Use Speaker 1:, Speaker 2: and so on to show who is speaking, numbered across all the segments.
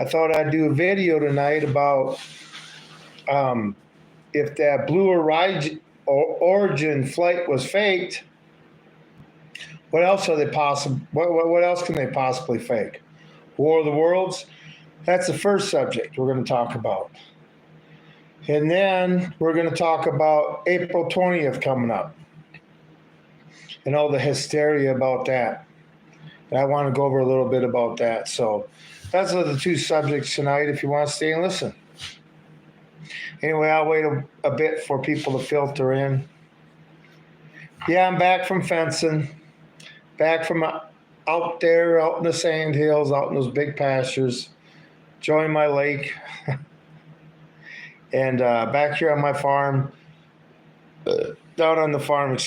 Speaker 1: I thought I'd do a video tonight about if that Origin flight was faked. What else are they possible? What else can they possibly fake? War of the Worlds. That's the first subject we're going to talk about. And then we're going to talk about April 20th coming up and all the hysteria about that. And I want to go over a little bit about that. So those are the two subjects tonight if you want to stay and listen. Anyway, I'll wait a bit for people to filter in. Yeah, I'm back from fencing, back from out there, out in the sand hills, out in those big pastures, enjoying my lake. And back here on my farm, down on the farm,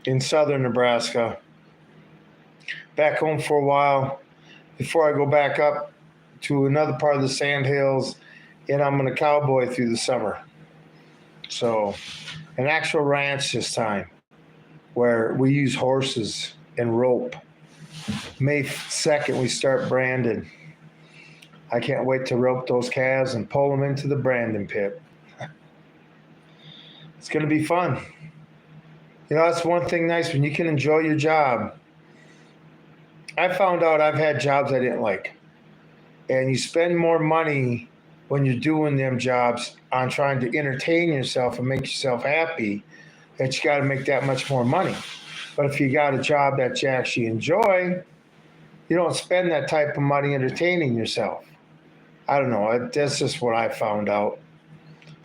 Speaker 1: in southern Nebraska. Back home for a while before I go back up to another part of the sand hills, and I'm going to cowboy through the summer. So an actual ranch this time where we use horses and rope. May 2nd, we start branding. I can't wait to rope those calves and pull them into the branding pit. It's going to be fun. You know, that's one thing nice when you can enjoy your job. I found out I've had jobs I didn't like. And you spend more money when you're doing them jobs on trying to entertain yourself and make yourself happy that you got to make that much more money. But if you got a job that you actually enjoy, you don't spend that type of money entertaining yourself. I don't know. That's just what I found out.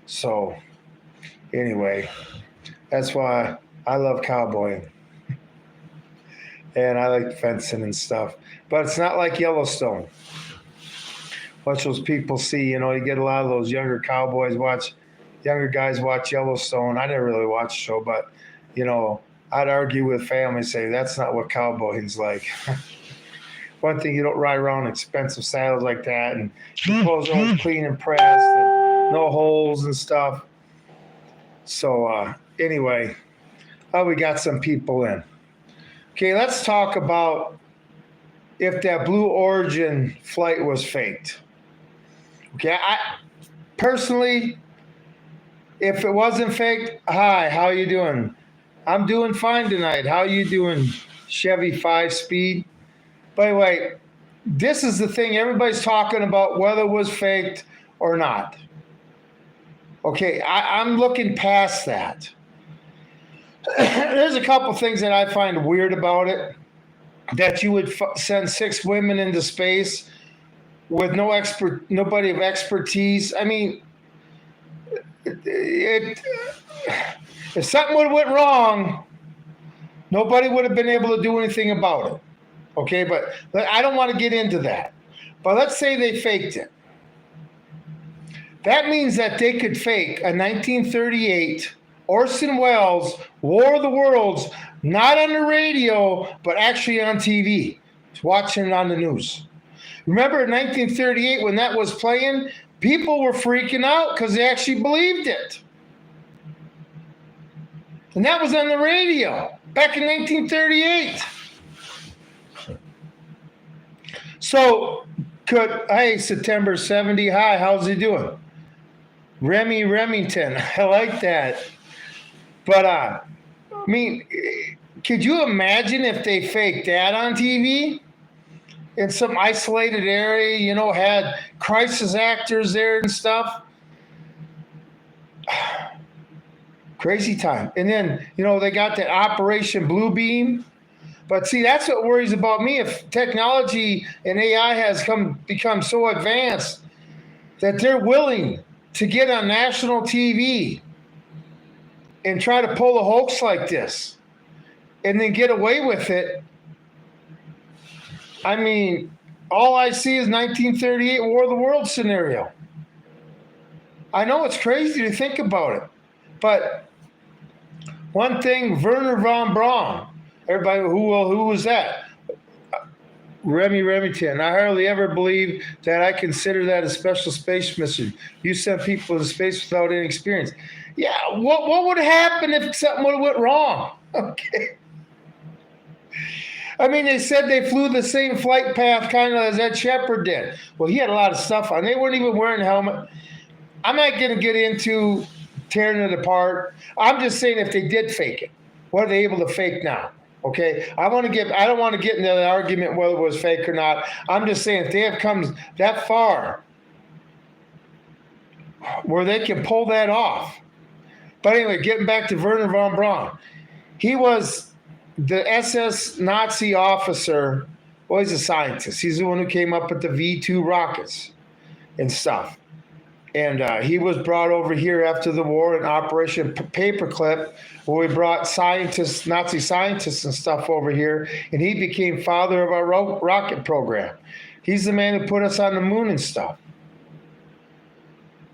Speaker 1: So anyway, that's why I love cowboying. And I like fencing and stuff. But it's not like Yellowstone. What those people see, you know, you get a lot of those younger guys watch Yellowstone. I never really watched the show, but, you know, I'd argue with family, say that's not what cowboying's like. One thing, you don't ride around expensive saddles like that, and your clothes are always clean and pressed, and no holes and stuff. So anyway, we got some people in. Okay, let's talk about if that Blue Origin flight was faked. Okay, I personally, if it wasn't faked, hi, how you doing? I'm doing fine tonight. How you doing, Chevy 5-speed? By the way, this is the thing everybody's talking about, whether it was faked or not. Okay, I'm looking past that. There's a couple things that I find weird about it. That you would send 6 women into space with nobody of expertise. I mean, if something would have went wrong, nobody would have been able to do anything about it. Okay, but I don't want to get into that. But let's say they faked it. That means that they could fake a 1938 Orson Welles War of the Worlds, not on the radio, but actually on TV, watching it on the news. Remember in 1938 when that was playing, people were freaking out because they actually believed it. And that was on the radio back in 1938. So, hey, September 70, hi, how's he doing? Remy Remington, I like that. But, I mean, could you imagine if they faked that on TV? In some isolated area, you know, had crisis actors there and stuff. Crazy time. And then, you know, they got that Operation Bluebeam. But see, that's what worries about me. If technology and AI has become so advanced that they're willing to get on national TV and try to pull a hoax like this and then get away with it. I mean, all I see is 1938 War of the Worlds scenario. I know it's crazy to think about it, but one thing, Werner von Braun, everybody, who was that? Remy Remington. I hardly ever believe that I consider that a special space mission. You send people to space without any experience. Yeah, what would happen if something would have went wrong? Okay. I mean, they said they flew the same flight path kind of as Ed Shepard did. Well, he had a lot of stuff on. They weren't even wearing a helmet. I'm not going to get into tearing it apart. I'm just saying if they did fake it, what are they able to fake now? Okay, I don't want to get into the argument whether it was fake or not. I'm just saying if they have come that far where they can pull that off. But anyway, getting back to Wernher von Braun, he was the SS Nazi officer. Well, he's a scientist. He's the one who came up with the V2 rockets and stuff. And he was brought over here after the war in Operation Paperclip, where we brought scientists, Nazi scientists and stuff over here, and he became father of our rocket program. He's the man who put us on the moon and stuff.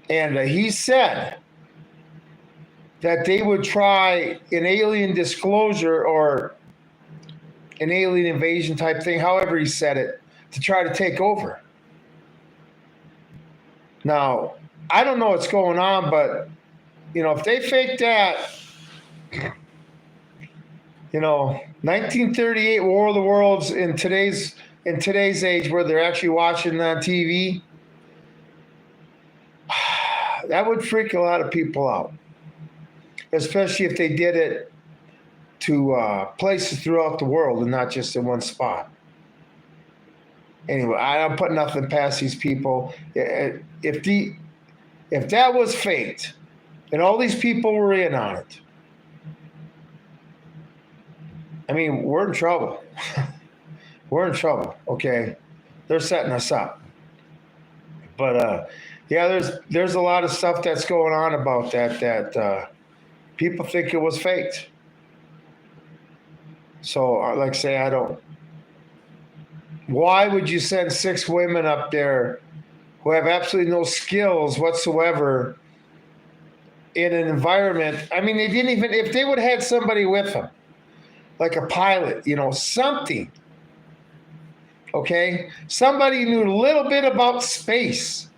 Speaker 1: And he said that they would try an alien disclosure or an alien invasion type thing, however he said it, to try to take over. Now, I don't know what's going on, but, if they fake that, 1938 War of the Worlds in today's age where they're actually watching it on TV, that would freak a lot of people out, especially if they did it to places throughout the world and not just in one spot. Anyway, I don't put nothing past these people. If that was faked and all these people were in on it, I mean, we're in trouble. We're in trouble, okay? They're setting us up. But, there's a lot of stuff that's going on about that people think it was faked. So, like I say, I don't. Why would you send 6 women up there who have absolutely no skills whatsoever in an environment? I mean, they didn't even, if they would have had somebody with them, like a pilot, something, okay? Somebody knew a little bit about space,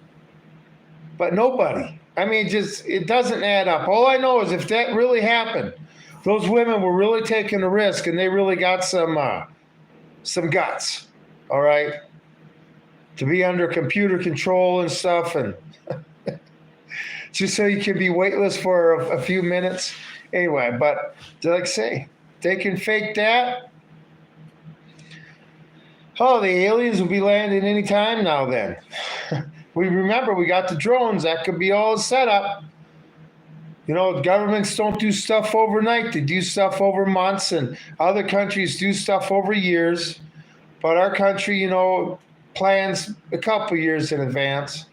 Speaker 1: but nobody. I mean, it doesn't add up. All I know is if that really happened, those women were really taking a risk and they really got some guts, all right? To be under computer control and stuff, and just so you can be weightless for a few minutes. Anyway, but like I say, they can fake that. Oh, the aliens will be landing any time now then. We got the drones. That could be all set up. Governments don't do stuff overnight. They do stuff over months, and other countries do stuff over years. But our country, plans a couple years in advance.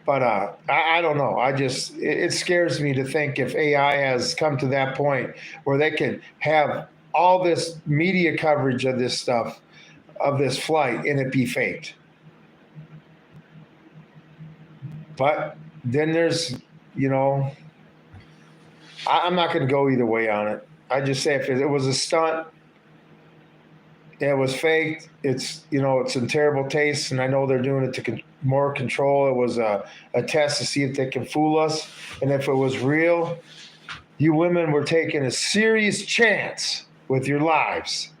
Speaker 1: But I don't know. It scares me to think if AI has come to that point where they can have all this media coverage of this stuff, of this flight, and it be faked. But then there's, I'm not going to go either way on it. I just say if it was a stunt, it was faked. It's in terrible taste, and I know they're doing it to more control. It was a test to see if they can fool us, and if it was real, you women were taking a serious chance with your lives.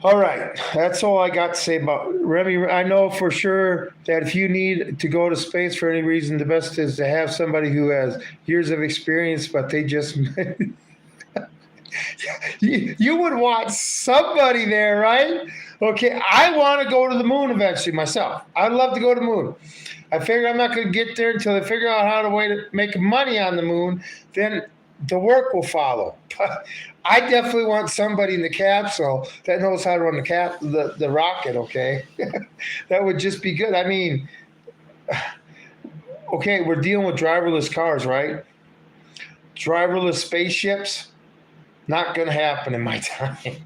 Speaker 1: All right, that's all I got to say about Remy. I know for sure that if you need to go to space for any reason, the best is to have somebody who has years of experience, but they just you would want somebody there, right? Okay, I want to go to the moon eventually myself. I'd love to go to the moon. I figure I'm not going to get there until they figure out how to make money on the moon. Then the work will follow. But I definitely want somebody in the capsule that knows how to run the rocket, okay? That would just be good. I mean, okay, we're dealing with driverless cars, right? Driverless spaceships, not going to happen in my time.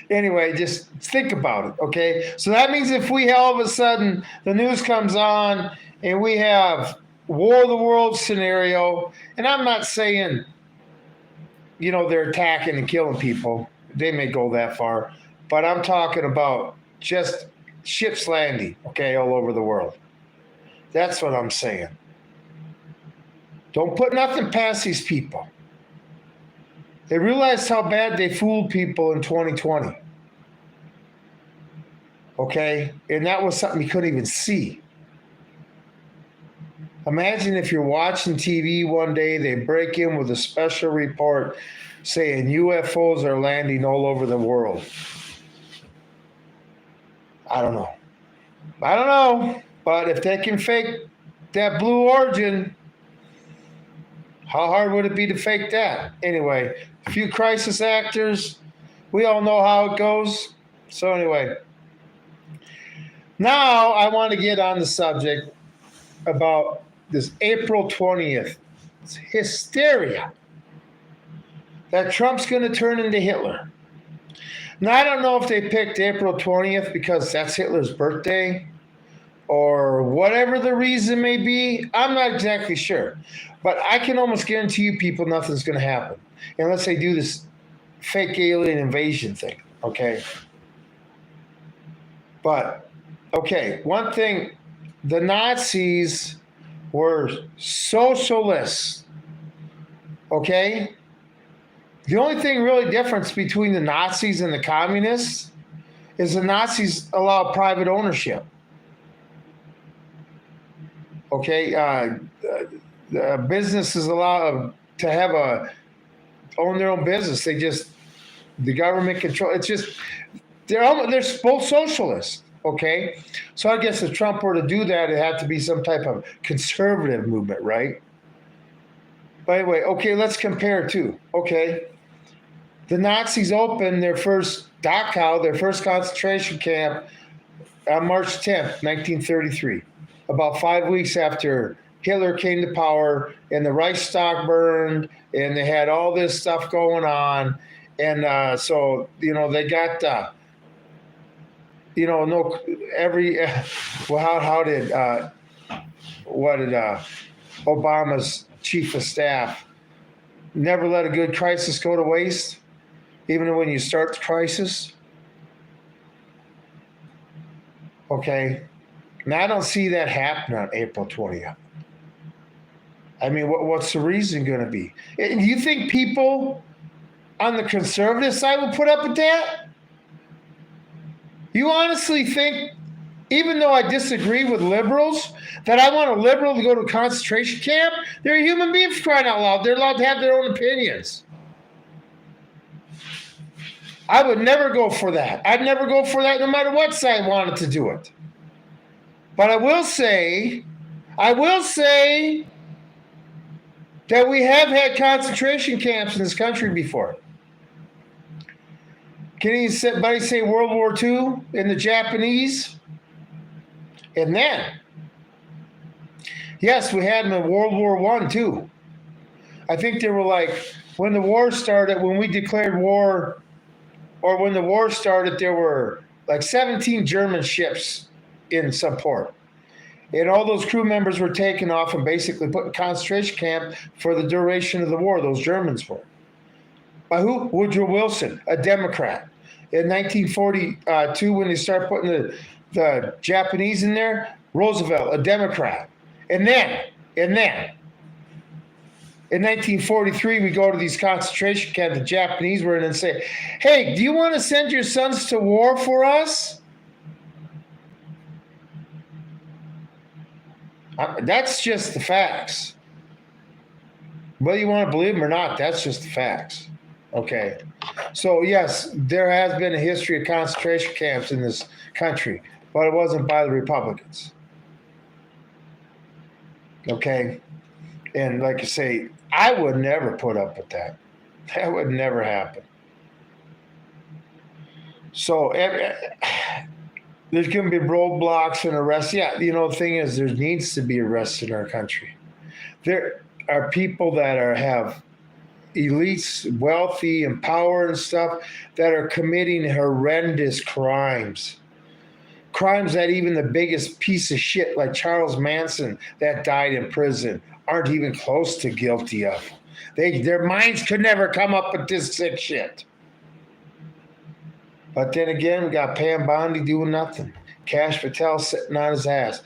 Speaker 1: Anyway, just think about it, okay? So that means if we all of a sudden, the news comes on and we have War of the Worlds scenario, and I'm not saying, they're attacking and killing people. They may go that far. But I'm talking about just ships landing, okay, all over the world. That's what I'm saying. Don't put nothing past these people. They realized how bad they fooled people in 2020. Okay? And that was something you couldn't even see. Imagine if you're watching TV one day, they break in with a special report saying UFOs are landing all over the world. I don't know. But if they can fake that Blue Origin, how hard would it be to fake that? Anyway, a few crisis actors. We all know how it goes. So anyway, now I want to get on the subject about this April 20th. It's hysteria that Trump's going to turn into Hitler. Now, I don't know if they picked April 20th because that's Hitler's birthday or whatever the reason may be. I'm not exactly sure. But I can almost guarantee you people nothing's going to happen unless they do this fake alien invasion thing, okay? But, okay, one thing, the Nazis were socialists, okay? The only thing really difference between the Nazis and the communists is the Nazis allow private ownership. Okay, businesses allow to have own their own business. The government control. It's just they're both socialists. Okay, so I guess if Trump were to do that, it had to be some type of conservative movement, right? By the way, okay, let's compare too. Okay, the Nazis opened their first Dachau, their first concentration camp, on March 10th, 1933, about 5 weeks after Hitler came to power and the Reichstag burned and they had all this stuff going on. And so, they got, what did Obama's chief of staff never let a good crisis go to waste, even when you start the crisis? Okay. Now, I don't see that happen on April 20th. I mean, what's the reason going to be? And do you think people on the conservative side will put up with that? You honestly think, even though I disagree with liberals, that I want a liberal to go to a concentration camp? They're human beings, for crying out loud. They're allowed to have their own opinions. I would never go for that. I'd never go for that no matter what side wanted to do it. But I will say that we have had concentration camps in this country before. Can anybody say World War II and the Japanese? And then, yes, we had them in World War I too. I think they were like, when the war started, when we declared war, or when the war started, there were like 17 German ships in some port. And all those crew members were taken off and basically put in concentration camp for the duration of the war, those Germans were. By who? Woodrow Wilson, a Democrat. In 1942, when they started putting the Japanese in there, Roosevelt, a Democrat. And then, in 1943, we go to these concentration camps the Japanese were in and say, hey, do you want to send your sons to war for us? That's just the facts. Whether you want to believe them or not, that's just the facts. Okay. So, yes, there has been a history of concentration camps in this country, but it wasn't by the Republicans. Okay. And like I say, I would never put up with that. That would never happen. So, there's going to be roadblocks and arrests. Yeah, the thing is, there needs to be arrests in our country. There are people that have elites, wealthy, and power and stuff that are committing horrendous crimes. Crimes that even the biggest piece of shit like Charles Manson that died in prison aren't even close to guilty of. Their minds could never come up with this sick shit. But then again, we got Pam Bondi doing nothing. Kash Patel sitting on his ass.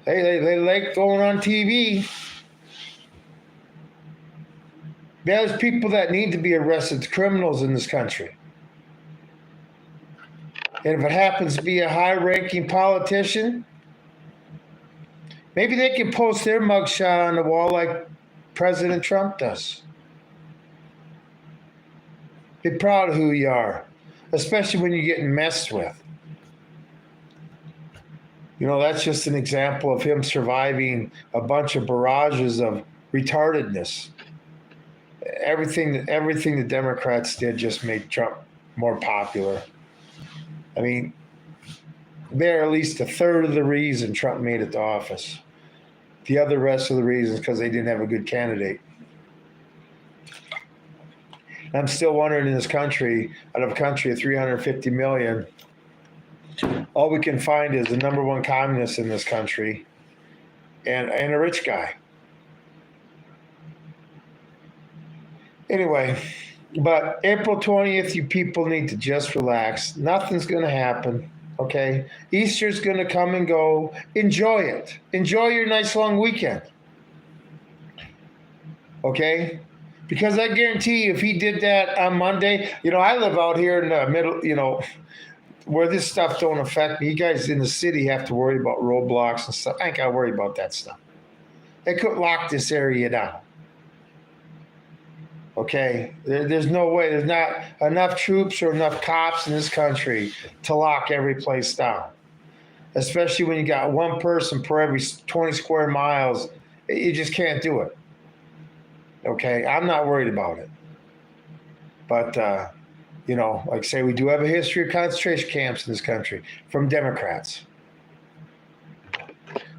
Speaker 1: They like going on TV. There's people that need to be arrested, criminals in this country. And if it happens to be a high-ranking politician, maybe they can post their mugshot on the wall like President Trump does. Be proud of who you are, especially when you're getting messed with. You know, that's just an example of him surviving a bunch of barrages of retardedness. Everything the Democrats did just made Trump more popular. I mean, they're at least a third of the reason Trump made it to office. The other rest of the reasons because they didn't have a good candidate. And I'm still wondering in this country, out of a country of 350 million, all we can find is the number one communist in this country and a rich guy. Anyway, but April 20th, you people need to just relax. Nothing's going to happen, okay? Easter's going to come and go. Enjoy it. Enjoy your nice long weekend, okay? Because I guarantee you, if he did that on Monday, you know, I live out here in the middle, you know, where this stuff don't affect me. You guys in the city have to worry about roadblocks and stuff. I ain't got to worry about that stuff. They could lock this area down. Okay, there's no way. There's not enough troops or enough cops in this country to lock every place down. Especially when you got one person per every 20 square miles. You just can't do it. Okay, I'm not worried about it. But, you know, like I say, we do have a history of concentration camps in this country from Democrats.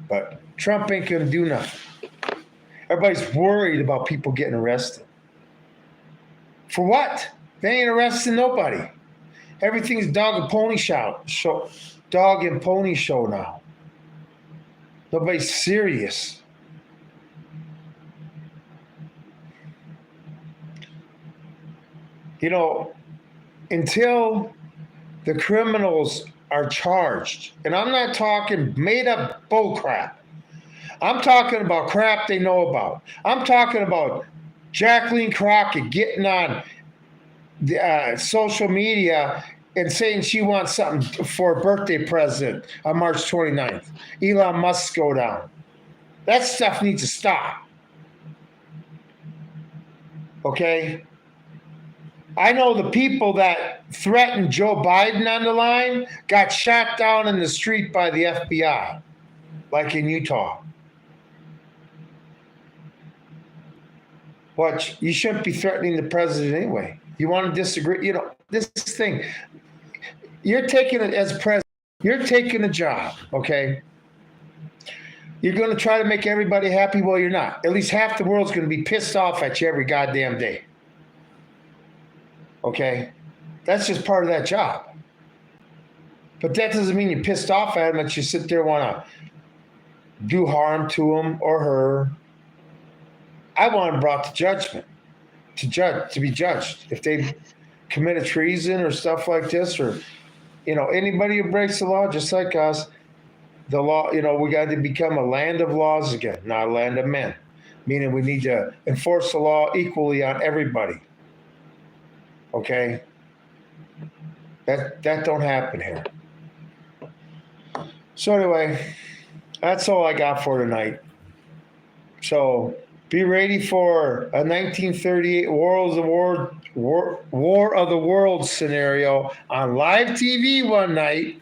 Speaker 1: But Trump ain't going to do nothing. Everybody's worried about people getting arrested. For what? They ain't arresting nobody. Everything's dog and pony show. Dog and pony show now. Nobody's serious. You know, until the criminals are charged, and I'm not talking made up bull crap. I'm talking about crap they know about. I'm talking about Jacqueline Crockett getting on the, social media and saying she wants something for a birthday present on March 29th. Elon Musk go down. That stuff needs to stop. Okay? I know the people that threatened Joe Biden on the line got shot down in the street by the FBI, like in Utah. But you shouldn't be threatening the president anyway. You want to disagree? You know, this thing, you're taking it as president, you're taking a job, okay? You're going to try to make everybody happy. Well, you're not. At least half the world's going to be pissed off at you every goddamn day. Okay? That's just part of that job. But that doesn't mean you're pissed off at them, that you sit there and want to do harm to them or her. I want them brought to judgment, to be judged. If they commit a treason or stuff like this, or, you know, anybody who breaks the law, just like us, the law, you know, we got to become a land of laws again, not a land of men. Meaning we need to enforce the law equally on everybody. Okay? That don't happen here. So anyway, that's all I got for tonight. So be ready for a 1938 War of the Worlds scenario on live TV one night.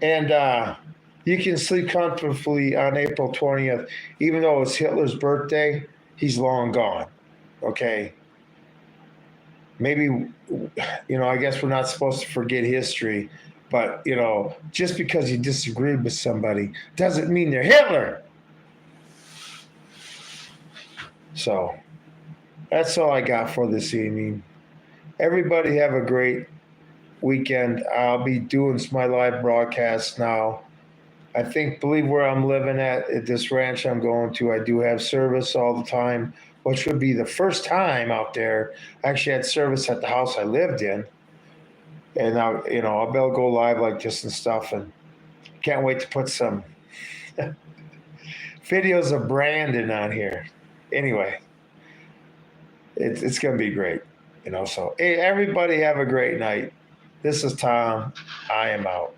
Speaker 1: And you can sleep comfortably on April 20th. Even though it's Hitler's birthday, he's long gone. Okay? Maybe, you know, I guess we're not supposed to forget history. But, you know, just because you disagreed with somebody doesn't mean they're Hitler. So that's all I got for this evening. Everybody have a great weekend. I'll be doing my live broadcast now. I believe where I'm living at this ranch I'm going to, I do have service all the time, which would be the first time out there. I actually had service at the house I lived in. And I'll be able to go live like this and stuff. And can't wait to put some videos of Brandon on here. Anyway, it's going to be great. So hey, everybody have a great night. This is Tom. I am out.